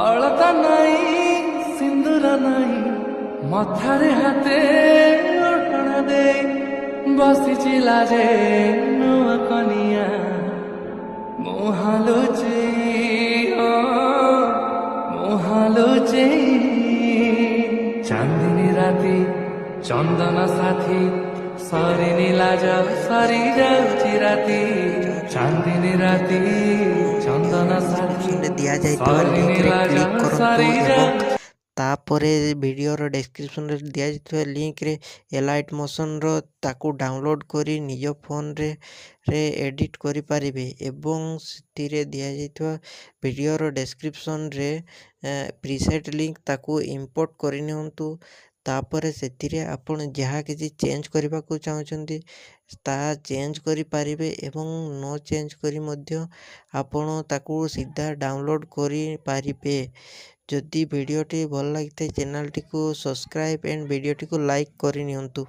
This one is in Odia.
ଅଳତା ନାଇଁ ସିନ୍ଦୁର ନାଇଁ ମଥାରେ ହାତେ ଓଢ଼ଣା ଦେଇ ବସିଛି ଲାଜେ ନୂଆ କନିଆ ମୁହାଁଲୁଛି ମୁହାଁଲୁଛି ଚାନ୍ଦିନୀ ରାତି ଚନ୍ଦନ ସାଥୀ ସରିନି ଲାଜ ସରି ଯାଉଛି ରାତି ଚାନ୍ଦିନୀ ରାତି ଚନ୍ଦନ ସାଥୀ ଦିଆଯାଇଥିବା ଲିଙ୍କରେ କ୍ଲିକ୍ କରନ୍ତୁ ଏବଂ ତାପରେ ଭିଡ଼ିଓର ଡେସ୍କ୍ରିପସନ୍ରେ ଦିଆଯାଇଥିବା ଲିଙ୍କରେ ଏଲାଇଟ୍ ମୋସନ୍ର ତାକୁ ଡାଉନଲୋଡ଼୍ କରି ନିଜ ଫୋନ୍ରେ ଏଡ଼ିଟ୍ କରିପାରିବେ ଏବଂ ସେଥିରେ ଦିଆଯାଇଥିବା ଭିଡ଼ିଓର ଡେସ୍କ୍ରିପସନ୍ରେ ପ୍ରିସେଟ୍ ଲିଙ୍କ ତାକୁ ଇମ୍ପୋର୍ଟ କରିନିଅନ୍ତୁ। ତାପରେ ସେଥିରେ ଆପଣ ଯାହା କିଛି ଚେଞ୍ଜ କରିବାକୁ ଚାହୁଁଛନ୍ତି ତାହା ଚେଞ୍ଜ କରିପାରିବେ ଏବଂ ନ ଚେଞ୍ଜ କରି ମଧ୍ୟ ଆପଣ ତାକୁ ସିଧା ଡାଉନଲୋଡ଼୍ କରିପାରିବେ। ଯଦି ଭିଡ଼ିଓଟି ଭଲ ଲାଗିଥାଏ ଚ୍ୟାନେଲଟିକୁ ସବସ୍କ୍ରାଇବ୍ ଏଣ୍ଡ ଭିଡ଼ିଓଟିକୁ ଲାଇକ୍ କରିନିଅନ୍ତୁ।